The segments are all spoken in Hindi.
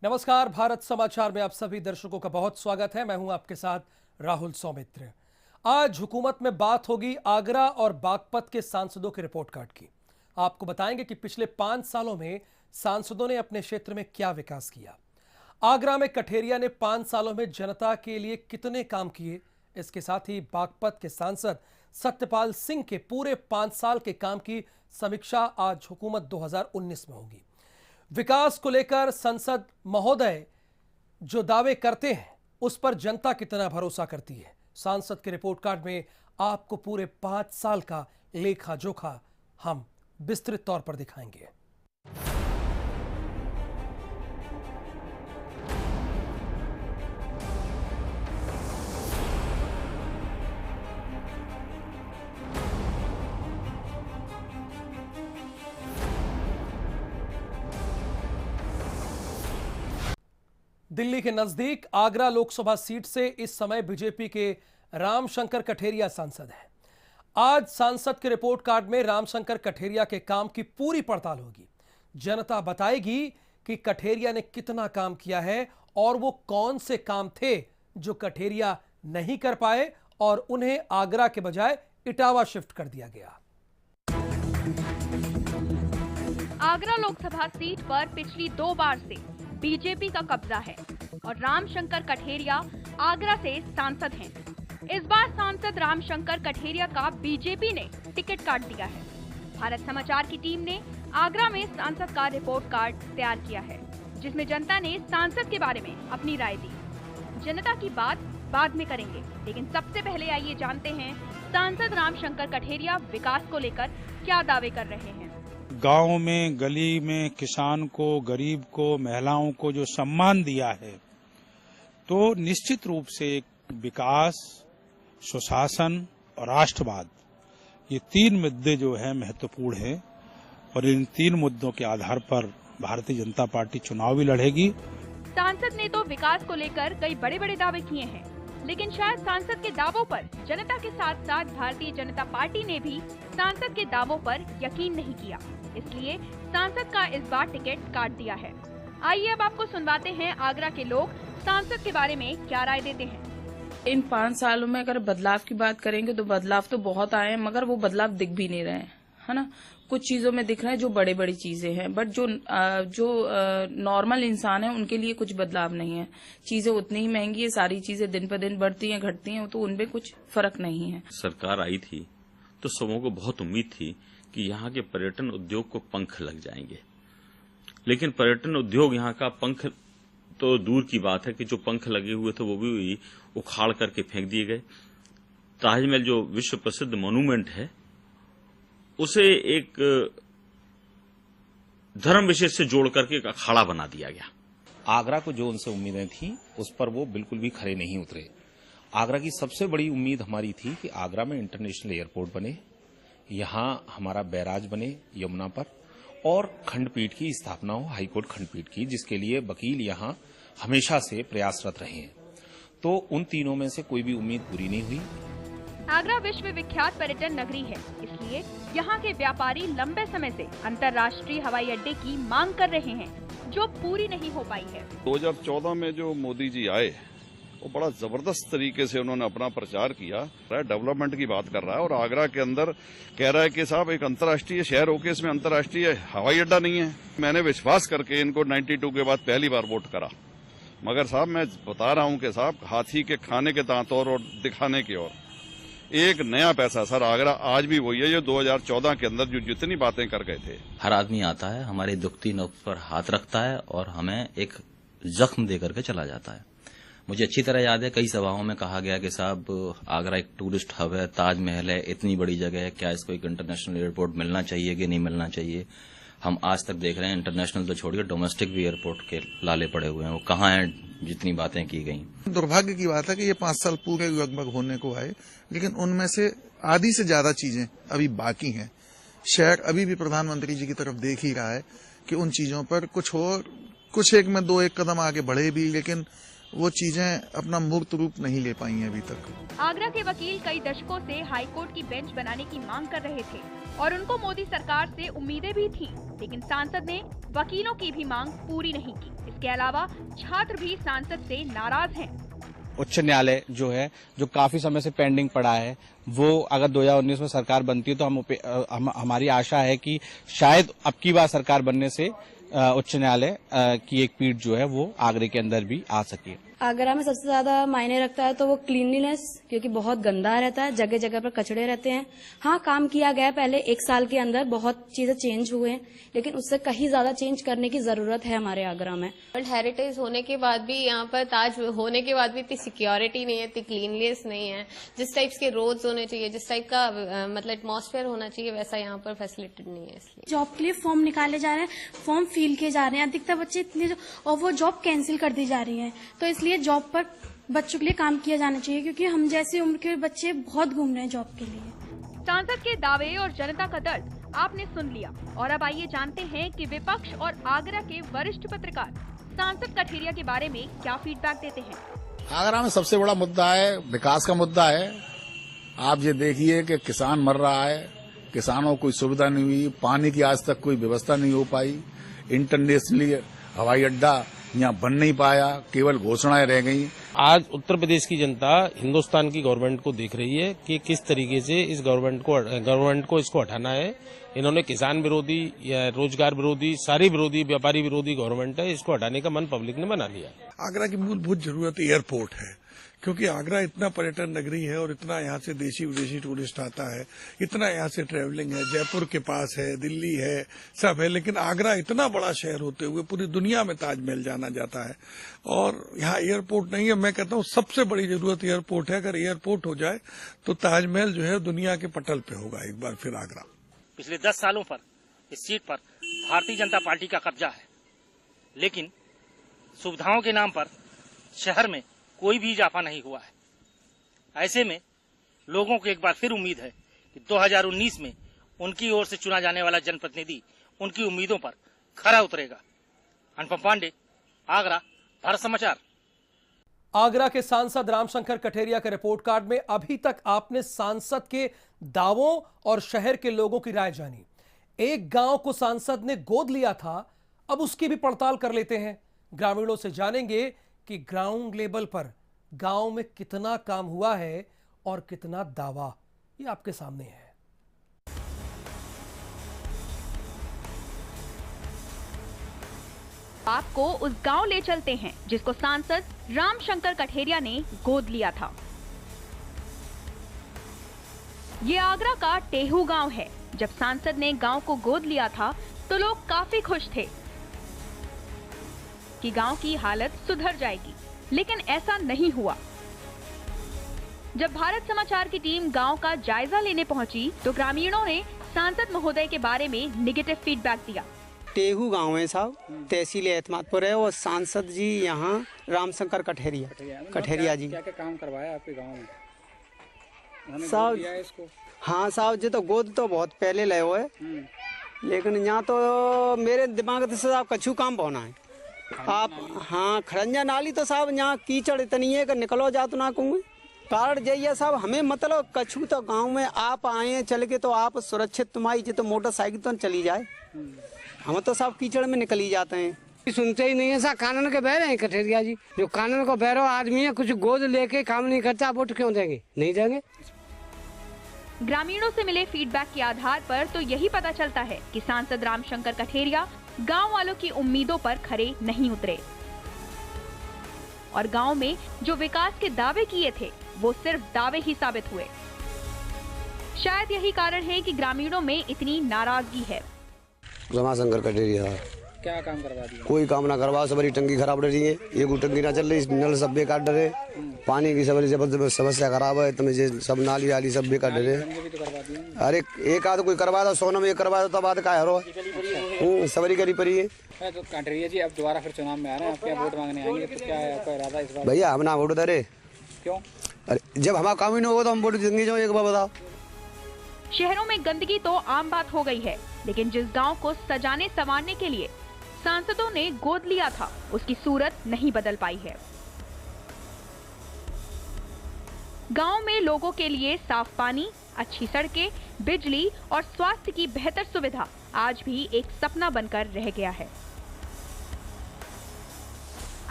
नमस्कार, भारत समाचार में आप सभी दर्शकों का बहुत स्वागत है। मैं हूं आपके साथ राहुल सौमित्र। आज हुकूमत में बात होगी आगरा और बागपत के सांसदों के रिपोर्ट कार्ड की। आपको बताएंगे कि पिछले 5 सालों में सांसदों ने अपने क्षेत्र में क्या विकास किया। आगरा में कठेरिया ने 5 सालों में जनता के लिए कितने काम किए। इसके साथ ही बागपत के सांसद सत्यपाल सिंह के पूरे 5 साल के काम की समीक्षा आज हुकूमत 2019 में होगी। विकास को लेकर संसद महोदय जो दावे करते हैं उस पर जनता कितना भरोसा करती है। सांसद के रिपोर्ट कार्ड में आपको पूरे 5 साल का लेखा जोखा हम विस्तृत तौर पर दिखाएंगे। दिल्ली के नजदीक आगरा लोकसभा सीट से इस समय बीजेपी के रामशंकर कठेरिया सांसद हैं। आज सांसद के रिपोर्ट कार्ड में रामशंकर कठेरिया के काम की पूरी पड़ताल होगी। जनता बताएगी कि कठेरिया ने कितना काम किया है और वो कौन से काम थे जो कठेरिया नहीं कर पाए और उन्हें आगरा के बजाय इटावा शिफ्ट कर दिया गया। आगरा लोकसभा सीट पर पिछली 2 बार से बीजेपी का कब्जा है और रामशंकर कठेरिया आगरा से सांसद हैं। इस बार सांसद रामशंकर कठेरिया का बीजेपी ने टिकट काट दिया है। भारत समाचार की टीम ने आगरा में सांसद का रिपोर्ट कार्ड तैयार किया है, जिसमें जनता ने सांसद के बारे में अपनी राय दी। जनता की बात बाद में करेंगे, लेकिन सबसे पहले आइए जानते हैं सांसद रामशंकर कठेरिया विकास को लेकर क्या दावे कर रहे हैं। गांव में, गली में किसान को, गरीब को, महिलाओं को जो सम्मान दिया है, तो निश्चित रूप से विकास, सुशासन और राष्ट्रवाद, ये 3 मुद्दे जो है महत्वपूर्ण हैं और इन 3 मुद्दों के आधार पर भारतीय जनता पार्टी चुनाव भी लड़ेगी। सांसद ने तो विकास को लेकर कई बड़े-बड़े दावे किए हैं, लेकिन शायद सांसद के दावों पर जनता के साथ साथ भारतीय जनता पार्टी ने भी सांसद के दावों पर यकीन नहीं किया, इसलिए सांसद का इस बार टिकट काट दिया है। आइए अब आपको सुनवाते हैं आगरा के लोग सांसद के बारे में क्या राय देते हैं। इन 5 सालों में अगर बदलाव की बात करेंगे तो बदलाव तो बहुत आए हैं, मगर वो बदलाव दिख भी नहीं रहे हैं, है ना। कुछ चीजों में दिख रहे हैं जो बड़ी बड़ी चीजें हैं, बट जो नॉर्मल इंसान है उनके लिए कुछ बदलाव नहीं है। चीजें उतनी ही महंगी है, सारी चीजें दिन पर दिन बढ़ती हैं, घटती हैं, तो उनमें कुछ फर्क नहीं है। सरकार आई थी तो सबों को बहुत उम्मीद थी कि यहाँ के पर्यटन उद्योग को पंख लग जाएंगे, लेकिन पर्यटन उद्योग यहाँ का पंख तो दूर की बात है कि जो पंख लगे हुए थे वो भी उखाड़ करके फेंक दिए गए। ताजमहल जो विश्व प्रसिद्ध मॉन्यूमेंट है उसे एक धर्म विषय से जोड़ करके एक अखाड़ा बना दिया गया। आगरा को जो उनसे उम्मीदें थी उस पर वो बिल्कुल भी खरे नहीं उतरे। आगरा की सबसे बड़ी उम्मीद हमारी थी कि आगरा में इंटरनेशनल एयरपोर्ट बने, यहाँ हमारा बैराज बने यमुना पर, और खंडपीठ की स्थापना हो, हाईकोर्ट खंडपीठ की, जिसके लिए वकील यहाँ हमेशा से प्रयासरत रहे हैं। तो उन तीनों में से कोई भी उम्मीद पूरी नहीं हुई। आगरा विश्व विख्यात पर्यटन नगरी है, इसलिए यहाँ के व्यापारी लंबे समय से अंतर्राष्ट्रीय हवाई अड्डे की मांग कर रहे हैं, जो पूरी नहीं हो पाई है। 2014 में जो मोदी जी आए वो बड़ा जबरदस्त तरीके से उन्होंने अपना प्रचार किया, डेवलपमेंट की बात कर रहा है और आगरा के अंदर कह रहा है कि साहब एक अंतर्राष्ट्रीय शहर होके इसमें अंतर्राष्ट्रीय हवाई अड्डा नहीं है। मैंने विश्वास करके इनको 92 के बाद पहली बार वोट करा, मगर साहब मैं बता रहा हूं कि साहब हाथी के खाने के दांत और दिखाने की ओर एक नया पैसा। सर आगरा आज भी वही है जो 2014 के अंदर जो जितनी बातें कर गए थे। हर आदमी आता है, हमारे दुखती नब्ज पर हाथ रखता है और हमें एक जख्म दे करके चला जाता है। मुझे अच्छी तरह याद है, कई सभाओं में कहा गया कि साहब आगरा एक टूरिस्ट हब है, ताजमहल है, इतनी बड़ी जगह है, क्या इसको एक इंटरनेशनल एयरपोर्ट मिलना चाहिए कि नहीं मिलना चाहिए। हम आज तक देख रहे हैं इंटरनेशनल तो छोड़िए, डोमेस्टिक भी एयरपोर्ट के लाले पड़े हुए हैं। वो कहाँ हैं जितनी बातें की गई। दुर्भाग्य की बात है कि ये 5 साल पूरे लगभग होने को आए, लेकिन उनमें से आधी से ज्यादा चीजें अभी बाकी हैं। शहर अभी भी प्रधानमंत्री जी की तरफ देख ही रहा है कि उन चीजों पर कुछ हो, कुछ एक में 2-1 कदम आगे बढ़े भी, लेकिन वो चीजें अपना मूर्त रूप नहीं ले पाई हैं अभी तक। आगरा के वकील कई दशकों से हाईकोर्ट की बेंच बनाने की मांग कर रहे थे और उनको मोदी सरकार से उम्मीदें भी थीं, लेकिन सांसद ने वकीलों की भी मांग पूरी नहीं की। इसके अलावा छात्र भी सांसद से नाराज हैं। उच्च न्यायालय जो है, जो काफी समय से पेंडिंग पड़ा है, वो अगर 2019 में सरकार बनती है तो हमारी आशा है कि शायद अब की बार सरकार बनने से उच्च न्यायालय की एक पीठ जो है वो आगरे के अंदर भी आ सके। आगरा में सबसे ज्यादा मायने रखता है तो वो क्लीनलीनेस, क्योंकि बहुत गंदा रहता है, जगह जगह पर कचड़े रहते हैं। हाँ, काम किया गया पहले 1 साल के अंदर, बहुत चीजें चेंज हुए हैं, लेकिन उससे कहीं ज्यादा चेंज करने की जरूरत है हमारे आगरा में। वर्ल्ड हेरिटेज होने के बाद भी, यहाँ पर ताज होने के बाद भी इतनी सिक्योरिटी नहीं है, इतनी क्लीनलीनेस नहीं है। जिस टाइप के रोड्स होने चाहिए, जिस टाइप का मतलब एटमॉस्फेयर होना चाहिए, वैसा यहाँ पर फैसिलिटेड नहीं है। इसलिए जॉब के लिए फॉर्म निकाले जा रहे हैं, फॉर्म फिल किए जा रहे हैं, अधिकतर बच्चे इतने, और वो जॉब कैंसिल कर दी जा रही है। तो इसलिए जॉब पर बच्चों के लिए काम किया जाना चाहिए, क्योंकि हम जैसे उम्र के बच्चे बहुत घूम रहे हैं जॉब के लिए। सांसद के दावे और जनता का दर्द आपने सुन लिया, और अब आइए जानते हैं कि विपक्ष और आगरा के वरिष्ठ पत्रकार सांसद कठेरिया के बारे में क्या फीडबैक देते हैं। आगरा में सबसे बड़ा मुद्दा है, विकास का मुद्दा है। आप ये देखिए कि किसान मर रहा है, किसानों को कोई सुविधा नहीं हुई, पानी की आज तक कोई व्यवस्था नहीं हो पाई, इंटरनेशनली हवाई अड्डा यहाँ बन नहीं पाया, केवल घोषणाएं रह गई। आज उत्तर प्रदेश की जनता हिंदुस्तान की गवर्नमेंट को देख रही है कि किस तरीके से इस गवर्नमेंट को इसको हटाना है। इन्होंने किसान विरोधी या रोजगार विरोधी, सारी विरोधी, व्यापारी विरोधी गवर्नमेंट है, इसको हटाने का मन पब्लिक ने बना लिया। आगरा की मूलभूत जरूरत एयरपोर्ट है, क्योंकि आगरा इतना पर्यटन नगरी है और इतना यहाँ से देशी विदेशी टूरिस्ट आता है, इतना यहाँ से ट्रैवलिंग है, जयपुर के पास है, दिल्ली है, सब है, लेकिन आगरा इतना बड़ा शहर होते हुए पूरी दुनिया में ताजमहल जाना जाता है और यहाँ एयरपोर्ट नहीं है। मैं कहता हूँ सबसे बड़ी जरूरत एयरपोर्ट है। अगर एयरपोर्ट हो जाए तो ताजमहल जो है दुनिया के पटल पे होगा एक बार फिर आगरा। पिछले 10 सालों पर इस सीट पर भारतीय जनता पार्टी का कब्जा है, लेकिन सुविधाओं के नाम पर शहर में कोई भी इजाफा नहीं हुआ है। ऐसे में लोगों को एक बार फिर उम्मीद है कि 2019 में उनकी ओर से चुना जाने वाला जनप्रतिनिधि उनकी उम्मीदों पर खरा उतरेगा। अनुपम पांडे, आगरा, भारत समाचार। आगरा के सांसद रामशंकर कठेरिया के रिपोर्ट कार्ड में अभी तक आपने सांसद के दावों और शहर के लोगों की राय जानी। एक गांव को सांसद ने गोद लिया था, अब उसकी भी पड़ताल कर लेते हैं। ग्रामीणों से जानेंगे कि ग्राउंड लेवल पर गांव में कितना काम हुआ है और कितना दावा। ये आपके सामने है। आपको उस गांव ले चलते हैं जिसको सांसद रामशंकर कठेरिया ने गोद लिया था। ये आगरा का टेहू गांव है। जब सांसद ने गांव को गोद लिया था तो लोग काफी खुश थे कि गांव की हालत सुधर जाएगी, लेकिन ऐसा नहीं हुआ। जब भारत समाचार की टीम गांव का जायजा लेने पहुंची तो ग्रामीणों ने सांसद महोदय के बारे में नेगेटिव फीडबैक दिया। टेहू गांव है साहब, तहसील एतमादपुर है, और सांसद जी यहाँ रामशंकर कठेरिया जी। क्या क्या काम करवाया आपके गांव में साहब? हाँ साहब जी, तो गोद तो बहुत पहले ले हुए, लेकिन यहाँ तो मेरे दिमाग से साहब कछु काम पहुना है आप। हाँ, खरंजा नाली तो साहब यहाँ कीचड़ इतनी है कि निकलो जा तो ना कहूँगी। कारण जाइए साहब, हमें मतलब कछु तो गांव में आप आए हैं चल के तो आप सुरक्षित, तुम्हारी तो मोटरसाइकिल तो चली जाए, हम तो साहब कीचड़ में निकल ही जाते हैं। सुनते ही नहीं है साहब, कानून के बहरे हैं कठेरिया जी। जो कानून को बहरो आदमी है, कुछ गोद लेके काम नहीं करता, वोट क्यों देंगे? नहीं देंगे। ग्रामीणों से मिले फीडबैक के आधार पर तो यही पता चलता है कि सांसद रामशंकर कठेरिया गांव वालों की उम्मीदों पर खरे नहीं उतरे और गांव में जो विकास के दावे किए थे वो सिर्फ दावे ही साबित हुए। शायद यही कारण है कि ग्रामीणों में इतनी नाराजगी है। रामशंकर कठेरिया क्या काम करवा दिया? कोई काम ना करवा, सबरी टंकी खराब रही है, एक टंकी ना चल रही, नल सब बेकार डरे, पानी की सबरी जबरदस्त समस्या खराब है, तुम्हें सब नाली वाली सब बेकार डरे। अरे एक आध कोई करवा दो, 100 में करवा दो, तब बात का है सबरी करी पड़ी है। तो कठेरिया जी अब दोबारा फिर चुनाव में आ रहे हैं, आपके वोट मांगने आएंगे, तो क्या है आपका इरादा इस बार? भैया हम ना वोट दे। क्यों? अरे जब हमारा काम ही नहीं होगा तो हम वोट देंगे जो, एक बार बताओ। शहरों में गंदगी तो आम बात हो गई है, लेकिन जिस गांव को सजाने संवारने के लिए सांसदों ने गोद लिया था उसकी सूरत नहीं बदल पाई है। गांव में लोगों के लिए साफ पानी, अच्छी सड़कें, बिजली और स्वास्थ्य की बेहतर सुविधा आज भी एक सपना बनकर रह गया है।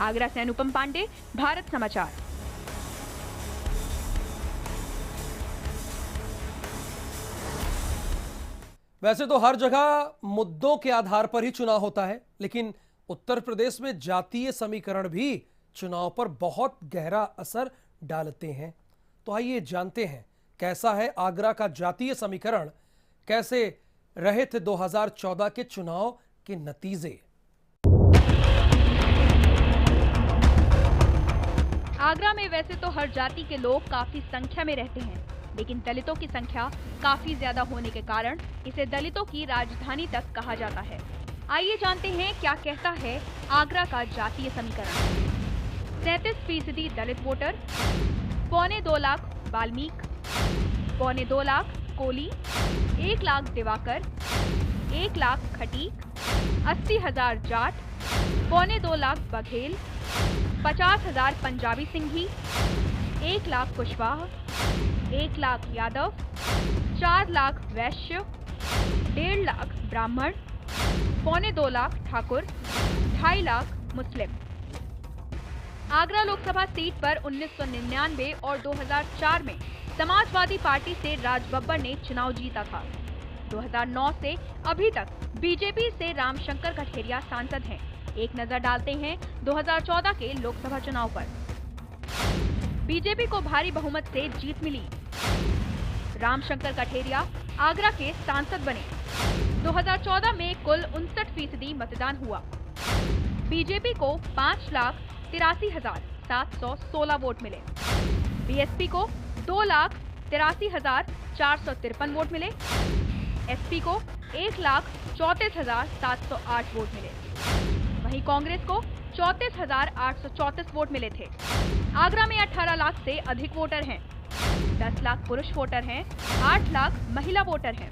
आगरा से अनुपम पांडे, भारत समाचार। वैसे तो हर जगह मुद्दों के आधार पर ही चुनाव होता है, लेकिन उत्तर प्रदेश में जातीय समीकरण भी चुनाव पर बहुत गहरा असर डालते हैं। तो आइए जानते हैं कैसा है आगरा का जातीय समीकरण, कैसे रहे थे 2014 के चुनाव के नतीजे। आगरा में वैसे तो हर जाति के लोग काफी संख्या में रहते हैं, लेकिन दलितों की संख्या काफी ज्यादा होने के कारण इसे दलितों की राजधानी तक कहा जाता है। आइए जानते हैं क्या कहता है आगरा का जातीय समीकरण। 37% दलित वोटर, 1.25 लाख वाल्मीक, 2.25 लाख कोली, 1 लाख दिवाकर, 1 लाख खटीक, 80,000 जाट, 2.25 लाख बघेल, 50,000 पंजाबी सिंधी, 1 लाख कुशवाहा, 1 लाख यादव, 4 लाख वैश्य, 1.5 लाख ब्राह्मण, 2.25 लाख ठाकुर, 2.5 लाख मुस्लिम। आगरा लोकसभा सीट पर 1999 और 2004 में समाजवादी पार्टी से राज बब्बर ने चुनाव जीता था। 2009 से अभी तक बीजेपी से रामशंकर कठेरिया सांसद हैं। एक नजर डालते हैं 2014 के लोकसभा चुनाव पर। बीजेपी को भारी बहुमत से जीत मिली। रामशंकर कठेरिया आगरा के सांसद बने। 2014 में कुल 59% मतदान हुआ। बीजेपी को 5,83,716 वोट मिले। बीएसपी को 2,83,453 वोट मिले। एसपी को 1,34,708 वोट मिले। वहीं कांग्रेस को 34,834 वोट मिले थे। आगरा में 18 लाख से अधिक वोटर हैं। 10 लाख पुरुष वोटर हैं, 8 लाख महिला वोटर हैं।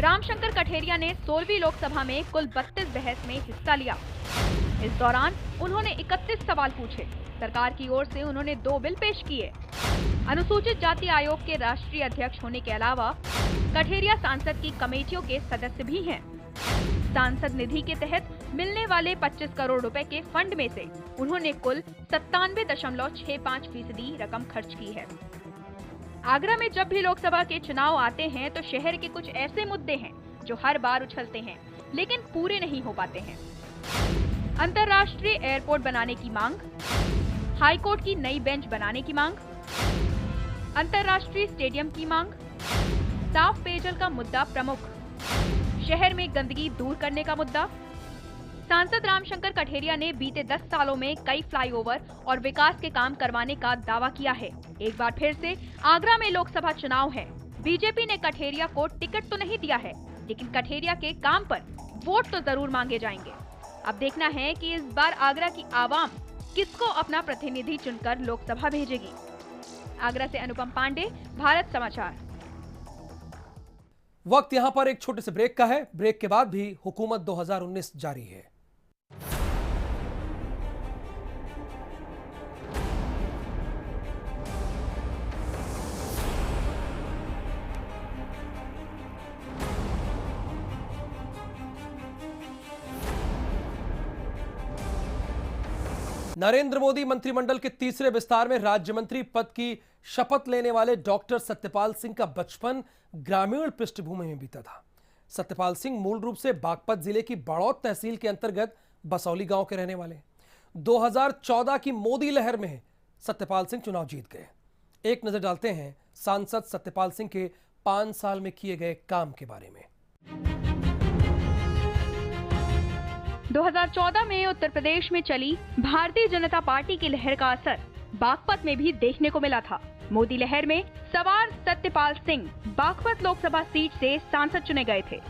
रामशंकर कठेरिया ने 16वीं लोकसभा में कुल 32 बहस में हिस्सा लिया। इस दौरान उन्होंने 31 सवाल पूछे। सरकार की ओर से उन्होंने 2 बिल पेश किए। अनुसूचित जाति आयोग के राष्ट्रीय अध्यक्ष होने के अलावा कठेरिया सांसद की कमेटियों के सदस्य भी हैं। सांसद निधि के तहत मिलने वाले 25 करोड़ रुपए के फंड में से उन्होंने कुल 97.65% रकम खर्च की है। आगरा में जब भी लोकसभा के चुनाव आते हैं तो शहर के कुछ ऐसे मुद्दे हैं जो हर बार उछलते हैं लेकिन पूरे नहीं हो पाते हैं। अंतर्राष्ट्रीय एयरपोर्ट बनाने की मांग, हाईकोर्ट की नई बेंच बनाने की मांग, अंतर्राष्ट्रीय स्टेडियम की मांग, साफ पेयजल का मुद्दा प्रमुख, शहर में गंदगी दूर करने का मुद्दा। सांसद रामशंकर कठेरिया ने बीते 10 सालों में कई फ्लाईओवर और विकास के काम करवाने का दावा किया है। एक बार फिर से आगरा में लोकसभा चुनाव है। बीजेपी ने कठेरिया को टिकट तो नहीं दिया है, लेकिन कठेरिया के काम पर वोट तो जरूर मांगे जाएंगे। अब देखना है कि इस बार आगरा की आवाम किसको अपना प्रतिनिधि चुनकर लोकसभा भेजेगी। आगरा से अनुपम पांडे, भारत समाचार। वक्त यहां पर एक छोटे से ब्रेक का है। ब्रेक के बाद भी हुकूमत 2019 जारी है। नरेंद्र मोदी मंत्रिमंडल के तीसरे विस्तार में राज्य मंत्री पद की शपथ लेने वाले डॉक्टर सत्यपाल सिंह का बचपन ग्रामीण पृष्ठभूमि में बीता था। सत्यपाल सिंह मूल रूप से बागपत जिले की बड़ौत तहसील के अंतर्गत बसौली गांव के रहने वाले। 2014 की मोदी लहर में सत्यपाल सिंह चुनाव जीत गए। एक नजर डालते हैं सांसद सत्यपाल सिंह के 5 साल में किए गए काम के बारे में। 2014 में उत्तर प्रदेश में चली भारतीय जनता पार्टी की लहर का असर बागपत में भी देखने को मिला था। मोदी लहर में सवार सत्यपाल सिंह बागपत लोकसभा सीट से सांसद चुने गए थे।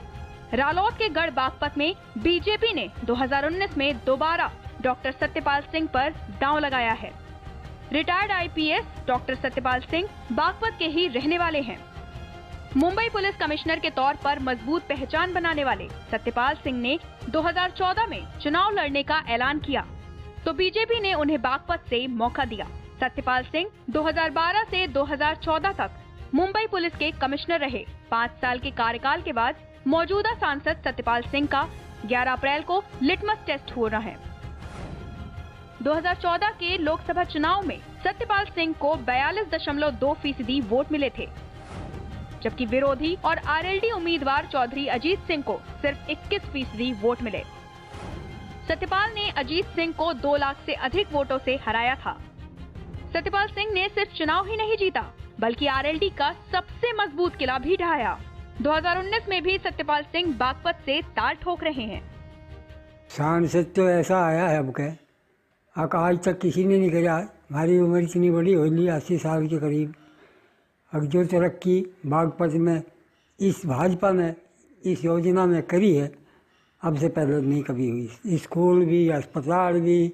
रालौट के गढ़ बागपत में बीजेपी ने 2019 में दोबारा डॉक्टर सत्यपाल सिंह पर दांव लगाया है। Retired IPS doctor Satyapal Singh Baghpat के ही रहने वाले हैं। मुंबई पुलिस कमिश्नर के तौर पर मजबूत पहचान बनाने वाले सत्यपाल सिंह ने 2014 में चुनाव लड़ने का ऐलान किया तो बीजेपी ने उन्हें बागपत से मौका दिया। सत्यपाल सिंह 2012 से 2014 तक मुंबई पुलिस के कमिश्नर रहे। 5 साल के कार्यकाल के बाद मौजूदा सांसद सत्यपाल सिंह का 11 अप्रैल को लिटमस टेस्ट हो रहा है। 2014 के लोकसभा चुनाव में सत्यपाल सिंह को 42.2% वोट मिले थे, जबकि विरोधी और आरएलडी उम्मीदवार चौधरी अजीत सिंह को सिर्फ 21% वोट मिले। सत्यपाल ने अजीत सिंह को 2 लाख से अधिक वोटों से हराया था। सत्यपाल सिंह ने सिर्फ चुनाव ही नहीं जीता, बल्कि आरएलडी का सबसे मजबूत किला भी ढहाया। 2019 में भी सत्यपाल सिंह बागपत से ताल ठोक रहे हैं। सांसद तो ऐसा आया है अब के आज तक किसी ने नहीं किया। हमारी उम्र इतनी बड़ी हो ली, 80 साल के करीब। अब जो तरक्की बागपत में इस भाजपा ने इस योजना में करी है, अब से पहले नहीं कभी हुई। स्कूल भी, अस्पताल भी,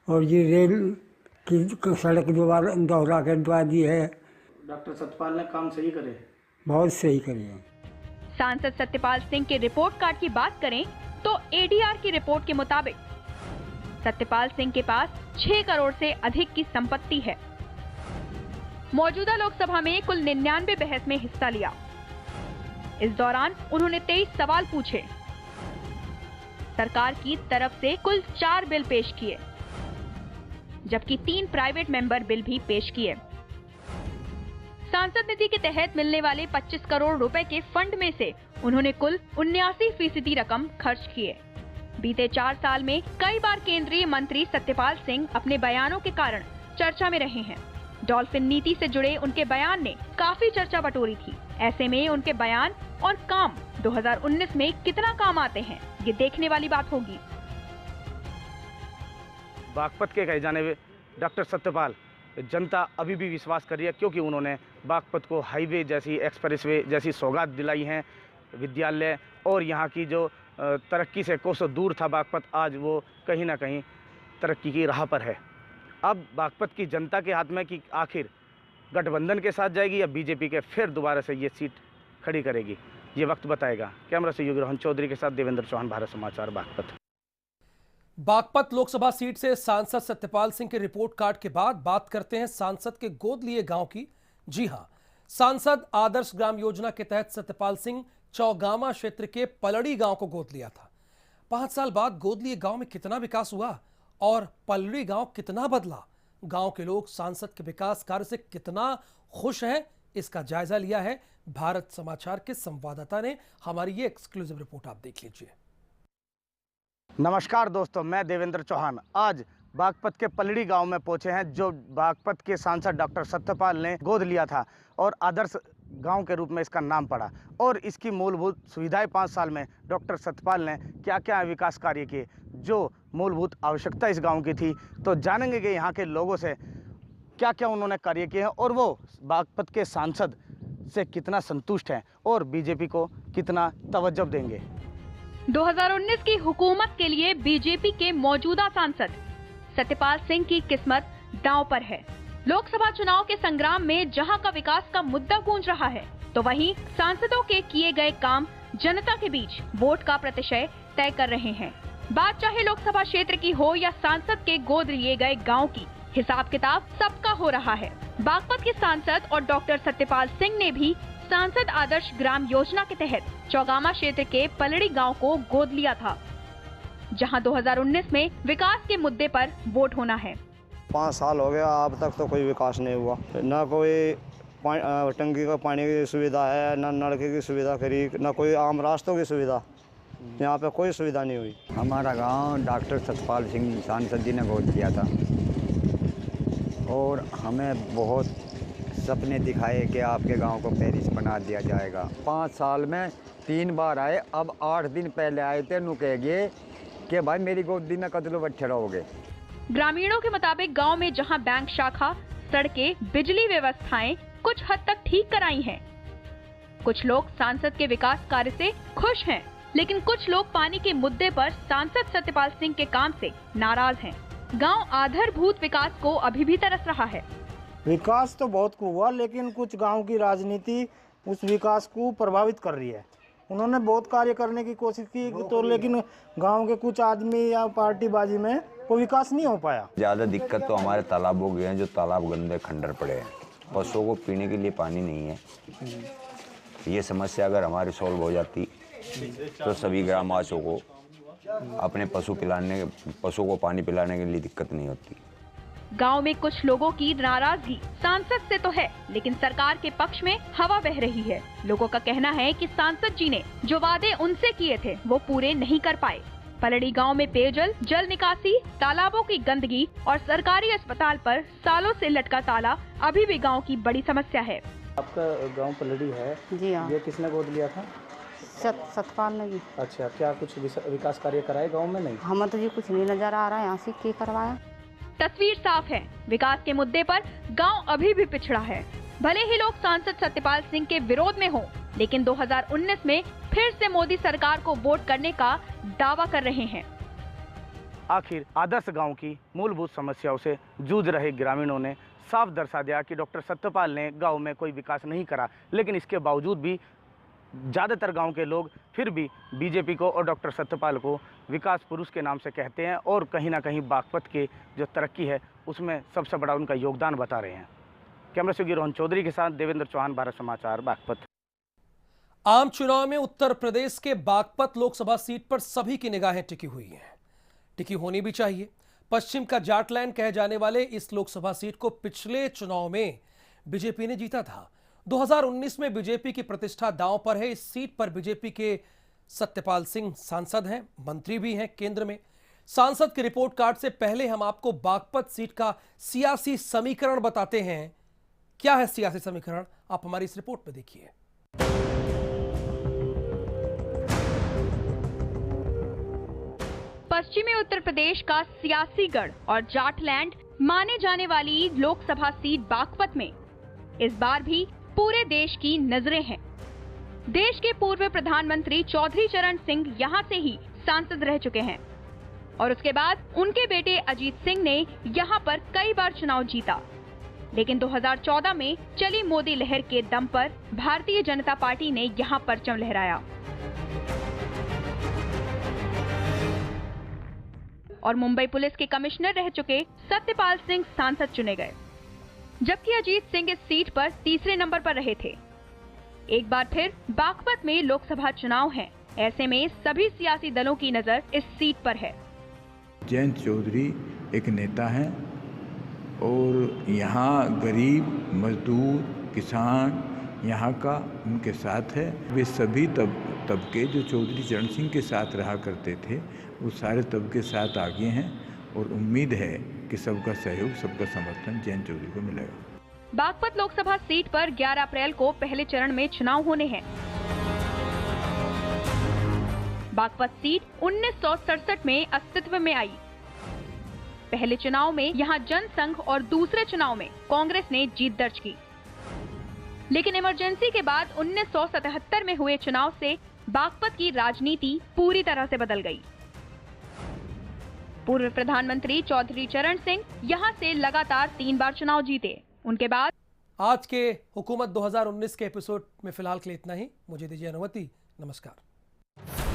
और ये रेल की सड़क दोहरा कर दवा दी है। डॉक्टर सत्यपाल ने काम सही करे, बहुत सही करे हैं। सांसद सत्यपाल सिंह के रिपोर्ट कार्ड की बात करें तो एडीआर की रिपोर्ट के मुताबिक सत्यपाल सिंह के पास 6 करोड़ से अधिक की संपत्ति है। मौजूदा लोकसभा में कुल 99 बहस में हिस्सा लिया। इस दौरान उन्होंने 23 सवाल पूछे। सरकार की तरफ से कुल 4 बिल पेश किए, जबकि 3 प्राइवेट मेंबर बिल भी पेश किए। सांसद निधि के तहत मिलने वाले 25 करोड़ रुपए के फंड में से उन्होंने कुल 79% रकम खर्च किए। बीते 4 साल में कई बार केंद्रीय मंत्री सत्यपाल सिंह अपने बयानों के कारण चर्चा में रहे हैं। डॉल्फिन नीति से जुड़े उनके बयान ने काफी चर्चा बटोरी थी। ऐसे में उनके बयान और काम 2019 में कितना काम आते हैं, ये देखने वाली बात होगी। बागपत के कहे जाने डॉक्टर सत्यपाल जनता अभी भी विश्वास कर रही है, क्योंकि उन्होंने बागपत को हाईवे जैसी, एक्सप्रेसवे जैसी सौगात दिलाई है। विद्यालय और यहाँ की जो तरक्की से कोसों दूर था बागपत, आज वो कहीं ना कहीं तरक्की की राह पर है। अब बागपत की जनता के हाथ में कि आखिर गठबंधन के साथ जाएगी या बीजेपी के फिर दोबारा से ये सीट खड़ी करेगी, ये वक्त बताएगा। कैमरा सहयोगी रोहन चौधरी के साथ देवेंद्र चौहान, भारत समाचार, बागपत। बागपत लोकसभा सीट से सांसद सत्यपाल सिंह के रिपोर्ट कार्ड के बाद बात करते हैं सांसद के गोद लिए गांव की। जी हां, सांसद आदर्श ग्राम योजना के तहत सत्यपाल सिंह चौगामा क्षेत्र के पलड़ी गांव को गोद लिया था। 5 साल बाद गोद लिए गांव में कितना विकास हुआ और पलड़ी गांव कितना बदला, गांव के लोग सांसद के विकास कार्य से कितना खुश हैं, इसका जायजा लिया है भारत समाचार के संवाददाता ने। हमारी ये एक्सक्लूसिव रिपोर्ट आप देख लीजिए। नमस्कार दोस्तों, मैं देवेंद्र चौहान आज बागपत के पलड़ी गांव में पहुंचे हैं, जो बागपत के सांसद डॉक्टर सत्यपाल ने गोद लिया था और आदर्श गांव के रूप में इसका नाम पड़ा। और इसकी मूलभूत सुविधाएं 5 साल में डॉक्टर सत्यपाल ने क्या क्या विकास कार्य किए, जो मूलभूत आवश्यकता इस गांव की थी, तो जानेंगे कि यहाँ के लोगों से क्या क्या उन्होंने कार्य किए हैं और वो बागपत के सांसद से कितना संतुष्ट हैं और बीजेपी को कितना तवज्जो देंगे। 2019 की हुकूमत के लिए बीजेपी के मौजूदा सांसद सत्यपाल सिंह की किस्मत दांव पर है। लोकसभा चुनाव के संग्राम में जहां का विकास का मुद्दा गूंज रहा है, तो वहीं सांसदों के किए गए काम जनता के बीच वोट का प्रतिशत तय कर रहे हैं। बात चाहे लोकसभा क्षेत्र की हो या सांसद के गोद लिए गए गांव की, हिसाब किताब सबका हो रहा है। बागपत के सांसद और डॉक्टर सत्यपाल सिंह ने भी सांसद आदर्श ग्राम योजना के तहत चौगामा क्षेत्र के पलड़ी गांव को गोद लिया था, जहां 2019 में विकास के मुद्दे पर वोट होना है। 5 साल हो गया, अब तक तो कोई विकास नहीं हुआ। न कोई टंकी का पानी की सुविधा है, न नलके की सुविधा करी, न कोई आम रास्तों की सुविधा, यहाँ पे कोई सुविधा नहीं हुई। हमारा गांव डॉक्टर सत्यपाल सिंह सांसद जी ने गोद किया था और हमें बहुत सपने दिखाए कि आपके गांव को पेरिस बना दिया जाएगा। 5 साल में 3 बार आए, अब 8 दिन पहले आए थे, नु कह गए कि भाई मेरी गोदी में कदलो बैठे रहोगे। ग्रामीणों के मुताबिक गांव में जहां बैंक शाखा, सड़कें, बिजली व्यवस्थाएं कुछ हद तक ठीक कराई हैं। कुछ लोग सांसद के विकास कार्य से खुश हैं, लेकिन कुछ लोग पानी के मुद्दे पर सांसद सत्यपाल सिंह के काम से नाराज हैं। गांव आधारभूत विकास को अभी भी तरस रहा है। विकास तो बहुत हुआ, लेकिन कुछ गांव की राजनीति उस विकास को प्रभावित कर रही है। उन्होंने बहुत कार्य करने की कोशिश की, तो लेकिन गांव के कुछ आदमी या पार्टीबाजी में वो विकास नहीं हो पाया। ज्यादा दिक्कत तो हमारे तालाबों की है, जो तालाब गंदे खंडर पड़े हैं, पशुओं को पीने के लिए पानी नहीं है। ये समस्या अगर हमारी सॉल्व हो जाती तो सभी ग्रामवासियों को अपने पशु को पानी पिलाने के लिए दिक्कत नहीं होती। गांव में कुछ लोगों की नाराजगी सांसद से तो है, लेकिन सरकार के पक्ष में हवा बह रही है। लोगों का कहना है कि सांसद जी ने जो वादे उनसे किए थे वो पूरे नहीं कर पाए। पलड़ी गांव में पेयजल, जल निकासी, तालाबों की गंदगी और सरकारी अस्पताल पर सालों से लटका ताला अभी भी गांव की बड़ी समस्या है। आपका गांव पलड़ी है जी हाँ। ये किसने गोद लिया था? सतपाल ने जी। अच्छा, क्या कुछ विकास कार्य कराए गांव में? नहीं, हमें तो जी कुछ नहीं नजर आ रहा है यहाँ से क्या करवाया। तस्वीर साफ है, विकास के मुद्दे पर गांव अभी भी पिछड़ा है। भले ही लोग सांसद सत्यपाल सिंह के विरोध में हो, लेकिन 2019 में फिर से मोदी सरकार को वोट करने का दावा कर रहे हैं। आखिर आदर्श गांव की मूलभूत समस्याओं से जूझ रहे ग्रामीणों ने साफ दर्शा दिया कि डॉक्टर सत्यपाल ने गांव में कोई विकास नहीं करा, लेकिन इसके बावजूद भी ज़्यादातर गांव के लोग फिर भी बीजेपी को और डॉक्टर सत्यपाल को विकास पुरुष के नाम से कहते हैं और कहीं ना कहीं बागपत के जो तरक्की है उसमें सबसे बड़ा उनका योगदान बता रहे हैं। कैमरा से रोहन चौधरी के साथ देवेंद्र चौहान, भारत समाचार, बागपत। आम चुनाव में उत्तर प्रदेश के बागपत लोकसभा सीट पर सभी की निगाहें टिकी हुई हैं। टिकी होनी भी चाहिए। पश्चिम का जाटलैंड कहे जाने वाले इस लोकसभा सीट को पिछले चुनाव में बीजेपी ने जीता था। 2019 में बीजेपी की प्रतिष्ठा दांव पर है। इस सीट पर बीजेपी के सत्यपाल सिंह सांसद हैं, मंत्री भी हैं केंद्र में। सांसद के रिपोर्ट कार्ड से पहले हम आपको बागपत सीट का सियासी समीकरण बताते हैं। क्या है सियासी समीकरण, आप हमारी इस रिपोर्ट में देखिए। पश्चिमी उत्तर प्रदेश का सियासी गढ़ और जाटलैंड माने जाने वाली लोकसभा सीट बागपत में इस बार भी पूरे देश की नजरें हैं। देश के पूर्व प्रधानमंत्री चौधरी चरण सिंह यहां से ही सांसद रह चुके हैं और उसके बाद उनके बेटे अजीत सिंह ने यहां पर कई बार चुनाव जीता। लेकिन 2014 में चली मोदी लहर के दम पर भारतीय जनता पार्टी ने यहां परचम लहराया और मुंबई पुलिस के कमिश्नर रह चुके सत्यपाल सिंह सांसद चुने गए, जबकि अजीत सिंह इस सीट पर तीसरे नंबर पर रहे थे। एक बार फिर बागपत में लोकसभा चुनाव हैं, ऐसे में सभी सियासी दलों की नजर इस सीट पर है। जयंत चौधरी एक नेता हैं और यहाँ गरीब, मजदूर, किसान यहाँ का उनके साथ है। वे सभी तबके जो चौधरी चरण सिंह के साथ रहा करते थे वो सारे तबके साथ आगे हैं और उम्मीद है कि सबका सहयोग, सबका समर्थन जयंत चौधरी को मिलेगा। बागपत लोकसभा सीट पर 11 अप्रैल को पहले चरण में चुनाव होने हैं। बागपत सीट 1967 में अस्तित्व में आई। पहले चुनाव में यहां जनसंघ और दूसरे चुनाव में कांग्रेस ने जीत दर्ज की, लेकिन इमरजेंसी के बाद 1977 में हुए चुनाव से बागपत की राजनीति पूरी तरह से बदल गई। पूर्व प्रधानमंत्री चौधरी चरण सिंह यहां से लगातार 3 बार चुनाव जीते। उनके बाद आज के हुकूमत 2019 के एपिसोड में फिलहाल के लिए इतना ही। मुझे दीजिए अनुमति। नमस्कार।